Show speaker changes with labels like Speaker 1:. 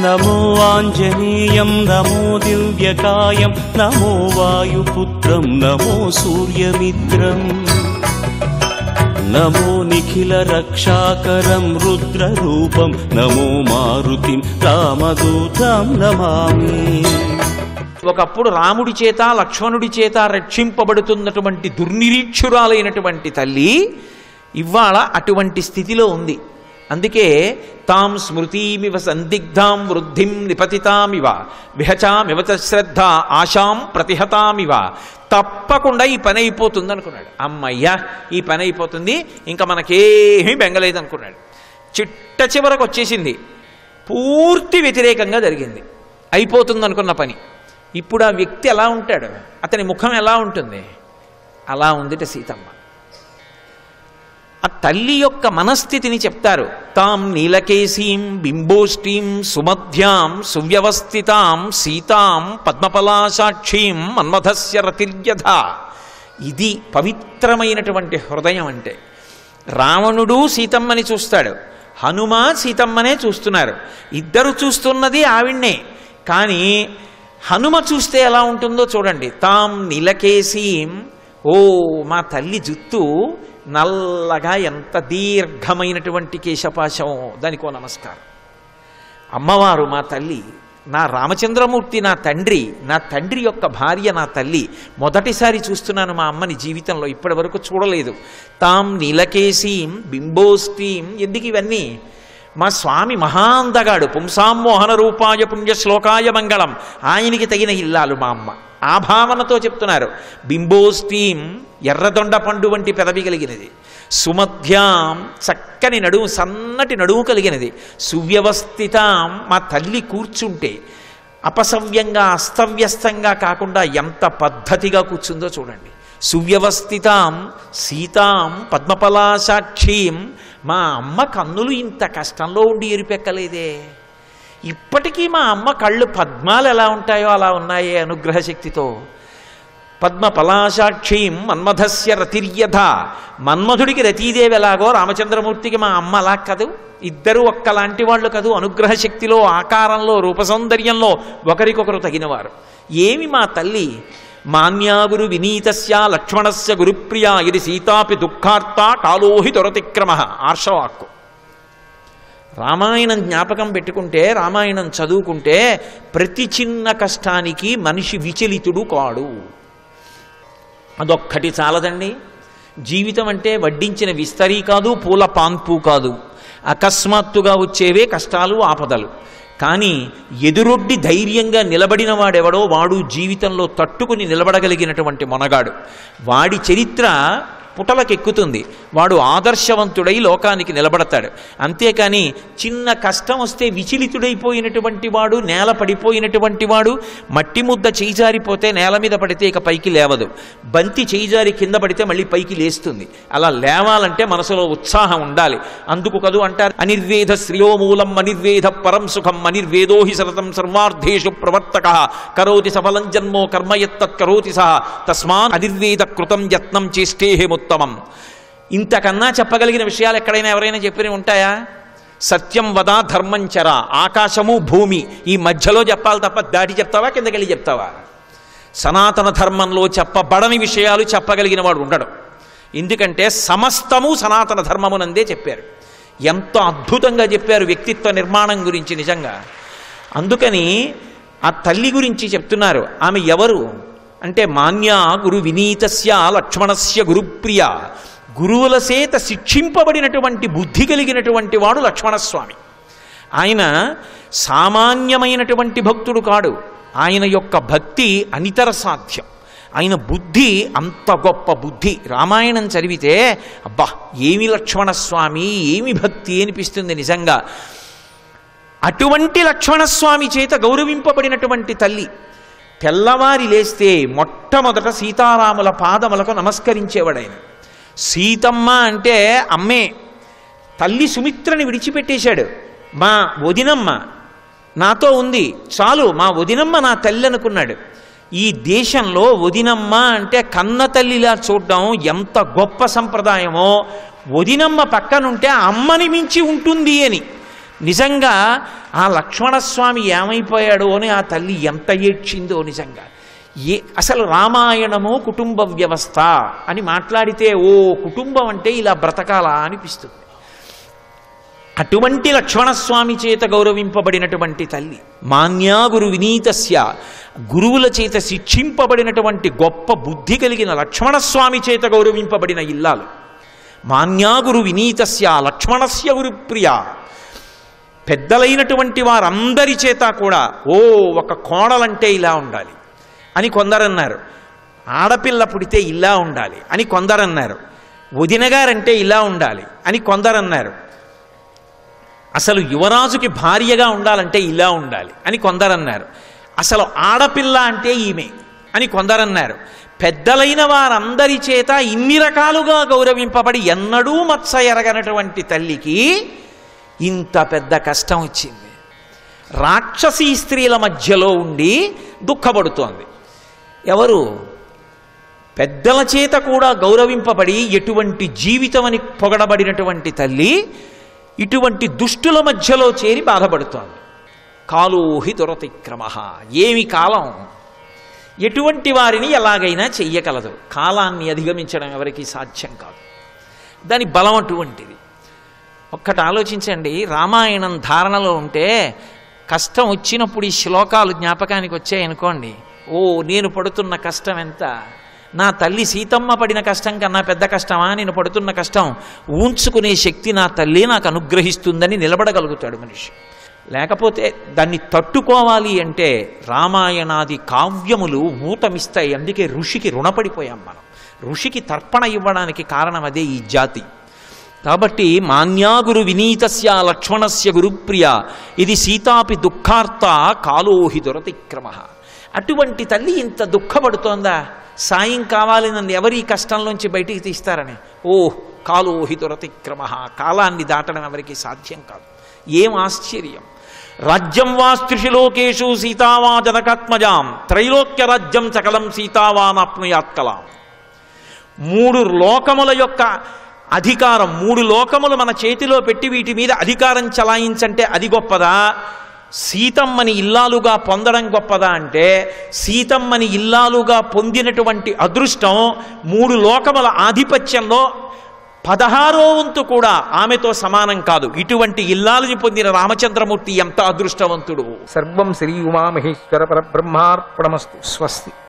Speaker 1: నమో ఆంజనేయం నమో దివ్యకాయం నమో వాయుపుత్రం నమో సూర్యమిత్రం నమో నిఖిల రక్షాకరం రుద్రరూపం నమో మారుతిం రామదూతం నమామి.
Speaker 2: ఒకప్పుడు రాముడి చేత లక్ష్మణుడి చేత రక్షింపబడుతున్నటువంటి దుర్నిరీక్షురాలైనటువంటి తల్లి ఇవాళ అటువంటి స్థితిలో ఉంది. అందుకే తాం స్మృతిమివ సందిగ్ధాం వృద్ధిం నిపతితామివ విహచామివ శ్రద్ధ ఆశాం ప్రతిహతామివ. తప్పకుండా ఈ పని అయిపోతుంది అనుకున్నాడు. అమ్మయ్యా ఈ పని అయిపోతుంది, ఇంకా మనకేమీ బెంగలేదు అనుకున్నాడు. చిట్ట చివరకు వచ్చేసింది, పూర్తి వ్యతిరేకంగా జరిగింది. అయిపోతుంది అనుకున్న పని. ఇప్పుడు ఆ వ్యక్తి ఎలా ఉంటాడు, అతని ముఖం ఎలా ఉంటుంది? అలా ఉందిట సీతమ్మ. ఆ తల్లి యొక్క మనస్థితిని చెప్తారు. తాం నీలకేశీం బింబోష్ఠీం సుమధ్యాం సువ్యవస్థితాం సీతాం పద్మపలాసాక్షీం మన్మథస్య రతిర్యథ. ఇది పవిత్రమైనటువంటి హృదయం అంటే. రావణుడు సీతమ్మని చూస్తాడు, హనుమ సీతమ్మనే చూస్తున్నారు. ఇద్దరు చూస్తున్నది ఆవిడ్నే. కానీ హనుమ చూస్తే ఎలా ఉంటుందో చూడండి. తాం నీలకేశీం, ఓ మా తల్లి జుత్తు నల్లగా ఎంత దీర్ఘమైనటువంటి కేశపాశం, దానికో నమస్కారం. అమ్మవారు మా తల్లి, నా రామచంద్రమూర్తి నా తండ్రి, నా తండ్రి యొక్క భార్య నా తల్లి. మొదటిసారి చూస్తున్నాను మా అమ్మని జీవితంలో, ఇప్పటి వరకు చూడలేదు. తాం నీలకేశీం బింబోష్ఠీం. ఎందుకు ఇవన్నీ? మా స్వామి మహాందగాడు, పుంసామోహన రూపాయ పుణ్యశ్లోకాయ మంగళం, ఆయనకి తగిన ఇల్లాలు మా అమ్మ. ఆ భావనతో చెప్తున్నారు. బింబోష్ఠీం, ఎర్రదొండ పండు వంటి పెదవి కలిగినది. సుమధ్యాం, చక్కని నడుము, సన్నటి నడుము కలిగినది. సువ్యవస్థితాం, మా తల్లి కూర్చుంటే అపసవ్యంగా అస్తవ్యస్తంగా కాకుండా ఎంత పద్ధతిగా కూర్చుందో చూడండి. సువ్యవస్థితాం సీతాం పద్మపలాసాక్షీం. మా అమ్మ కన్నులు ఇంత కష్టంలో ఉండి ఎరిపెక్కలేదే. ఇప్పటికీ మా అమ్మ కళ్ళు పద్మాలు ఎలా ఉంటాయో అలా ఉన్నాయే అనుగ్రహ శక్తితో. పద్మపలాసాక్షీం మన్మథస్య రతిర్యథ. మన్మధుడికి రతీదేవి ఎలాగో రామచంద్రమూర్తికి మా అమ్మ అలా కదూ. ఇద్దరు ఒక్కలాంటి వాళ్ళు కదూ. అనుగ్రహ శక్తిలో, ఆకారంలో, రూపసౌందర్యంలో ఒకరికొకరు తగినవారు. ఏమి మా తల్లి? మాన్యా గురు వినీతస్య లక్ష్మణస్య గురుప్రియా ఇది సీతాపి దుఃఖార్త కాలోహి దొరతిక్రమ. ఆర్షవాక్కు. రామాయణం జ్ఞాపకం పెట్టుకుంటే, రామాయణం చదువుకుంటే ప్రతి చిన్న కష్టానికి మనిషి విచలితుడు కాడు. అదొక్కటి చాలదండి. జీవితం అంటే వడ్డించిన విస్తరీ కాదు, పూల పాన్పు కాదు. అకస్మాత్తుగా వచ్చేవే కష్టాలు, ఆపదలు. కానీ ఎదురొడ్డి ధైర్యంగా నిలబడిన వాడెవడో వాడు జీవితంలో తట్టుకుని నిలబడగలిగినటువంటి మొనగాడు. వాడి చరిత్ర పుటలకెక్కుతుంది. వాడు ఆదర్శవంతుడై లోకానికి నిలబడతాడు. అంతేకాని చిన్న కష్టం వస్తే విచలితుడైపోయినటువంటి వాడు, నేల పడిపోయినటువంటి వాడు, మట్టి ముద్ద చేయిజారిపోతే నేల మీద పడితే ఇక పైకి లేవదు. బంతి చేయిజారి కింద పడితే మళ్ళీ పైకి లేస్తుంది. అలా లేవాలంటే మనసులో ఉత్సాహం ఉండాలి. అందుకు కదూ అంటారు, అనిర్వేద శ్రియోమూలం అనిర్వేద పరం సుఖం అనిర్వేదోహి సరతం సర్వార్థేషు ప్రవర్తక కరోతి సఫలం జన్మో కర్మయత్తత్ కరోతి సహ తస్మాన్ అనిర్వేద కృతం యత్నం చేష్టేహే ఉత్తమం. ఇంతకన్నా చెప్పగలిగిన విషయాలు ఎక్కడైనా ఎవరైనా చెప్పిన ఉంటాయా? సత్యం వద ధర్మం చర. ఆకాశము భూమి ఈ మధ్యలో చెప్పాలి తప్ప దాటి చెప్తావా, కిందకెళ్ళి చెప్తావా? సనాతన ధర్మంలో చెప్పబడని విషయాలు చెప్పగలిగిన వాడు ఉండడు. ఎందుకంటే సమస్తము సనాతన ధర్మమునందే చెప్పారు. ఎంతో అద్భుతంగా చెప్పారు వ్యక్తిత్వ నిర్మాణం గురించి నిజంగా. అందుకని ఆ తల్లి గురించి చెప్తున్నారు. ఆమె ఎవరు అంటే మాన్యా గురు వినీతస్య లక్ష్మణస్య గురుప్రియ. గురువుల చేత శిక్షింపబడినటువంటి బుద్ధి కలిగినటువంటి వాడు లక్ష్మణస్వామి. ఆయన సామాన్యమైనటువంటి భక్తుడు కాడు. ఆయన యొక్క భక్తి అనితర సాధ్యం. ఆయన బుద్ధి అంత గొప్ప బుద్ధి. రామాయణం చదివితే అబ్బా ఏమి లక్ష్మణస్వామి, ఏమి భక్తి అనిపిస్తుంది నిజంగా. అటువంటి లక్ష్మణస్వామి చేత గౌరవింపబడినటువంటి తల్లి. తెల్లవారి లేస్తే మొట్టమొదట సీతారాముల పాదములకు నమస్కరించేవాడాయన. సీతమ్మ అంటే అమ్మే. తల్లి సుమిత్రని విడిచిపెట్టేశాడు. మా వదినమ్మ నాతో ఉంది చాలు, మా వదినమ్మ నా తల్లి అనుకున్నాడు. ఈ దేశంలో వదినమ్మ అంటే కన్న తల్లిలా చూడడం ఎంత గొప్ప సంప్రదాయమో. వదినమ్మ పక్కనుంటే అమ్మని మించి ఉంటుంది అని. నిజంగా ఆ లక్ష్మణస్వామి ఏమైపోయాడో అని ఆ తల్లి ఎంత ఏడ్చిందో నిజంగా. అసలు రామాయణము కుటుంబ వ్యవస్థ అని మాట్లాడితే ఓ కుటుంబం అంటే ఇలా బ్రతకాలా అనిపిస్తుంది. అటువంటి లక్ష్మణస్వామి చేత గౌరవింపబడినటువంటి తల్లి, మాన్యా గురు వినీతస్య, గురువుల చేత శిక్షింపబడినటువంటి గొప్ప బుద్ధి కలిగిన లక్ష్మణస్వామి చేత గౌరవింపబడిన ఇల్లాలు. మాన్యా గురు వినీతస్య లక్ష్మణస్య గురుప్రియ, పెద్దలైనటువంటి వారందరి చేత కూడా ఓ ఒక కోడలంటే ఇలా ఉండాలి అని కొందరన్నారు, ఆడపిల్ల పుడితే ఇలా ఉండాలి అని కొందరన్నారు, వదినగారంటే ఇలా ఉండాలి అని కొందరన్నారు, అసలు యువరాజుకి భార్యగా ఉండాలంటే ఇలా ఉండాలి అని కొందరన్నారు, అసలు ఆడపిల్ల అంటే ఈమె అని కొందరన్నారు. పెద్దలైన వారందరి చేత ఇన్ని రకాలుగా గౌరవింపబడి ఎన్నడూ మత్స ఎరగనటువంటి తల్లికి ఇంత పెద్ద కష్టం వచ్చింది. రాక్షసీ స్త్రీల మధ్యలో ఉండి దుఃఖపడుతోంది. ఎవరు? పెద్దల చేత కూడా గౌరవింపబడి ఎటువంటి జీవితం అని పొగడబడినటువంటి తల్లి ఇటువంటి దుష్టుల మధ్యలో చేరి బాధపడుతోంది. కాలోహి దురతిక్రమ, ఏమి కాలం, ఎటువంటి వారిని ఎలాగైనా చెయ్యగలదు. కాలాన్ని అధిగమించడం ఎవరికీ సాధ్యం కాదు, దాని బలం అటువంటిది. ఒక్కటి ఆలోచించండి, రామాయణం ధారణలో ఉంటే కష్టం వచ్చినప్పుడు ఈ శ్లోకాలు జ్ఞాపకానికి వచ్చాయనుకోండి, ఓ నేను పడుతున్న కష్టం ఎంత, నా తల్లి సీతమ్మ పడిన కష్టం కన్నా పెద్ద కష్టమా, నేను పడుతున్న కష్టం ఊంచుకునే శక్తి నా తల్లి నాకు అనుగ్రహిస్తుందని నిలబడగలుగుతాడు మనిషి. లేకపోతే దాన్ని తట్టుకోవాలి అంటే రామాయణాది కావ్యములు ఊతమిస్తాయి. అందుకే ఋషికి రుణపడిపోయాం మనం. ఋషికి తర్పణ ఇవ్వడానికి కారణం అదే ఈ జాతి. కాబట్టి మాన్యా గురు వినీతస్య లక్ష్మణస్య గురుప్రియ, ఇది సీతాపి దుఃఖార్త కాలోహి దురతిక్రమ. అటువంటి తల్లి ఇంత దుఃఖపడుతోందా? సాయం కావాలి నన్ను ఎవరి కష్టంలోంచి బయటికి తీస్తారని. ఓ కాలోహి దురతిక్రమ, కాలాన్ని దాటడం ఎవరికి సాధ్యం కాదు. ఏం ఆశ్చర్యం! రాజ్యం వా స్త్రిషిలోకేషు సీతావా జనకాత్మజాం, త్రైలోక్య రాజ్యం సకలం సీతావానాప్నుయాత్కలాం. 3 లోకముల యొక్క అధికారం, 3 లోకములు మన చేతిలో పెట్టి వీటి మీద అధికారం చలాయించంటే అది గొప్పదా? సీతమ్మని ఇల్లాలుగా పొందడం గొప్పదా అంటే సీతమ్మని ఇల్లాలుగా పొందినటువంటి అదృష్టం 3 లోకముల ఆధిపత్యంలో 16వ వంతు కూడా ఆమెతో సమానం కాదు. ఇటువంటి ఇల్లాలని పొందిన రామచంద్రమూర్తి ఎంత అదృష్టవంతుడు.
Speaker 3: సర్వం శ్రీ ఉమామహేశ్వర పరబ్రహ్మార్పణమస్తు. స్వస్తి.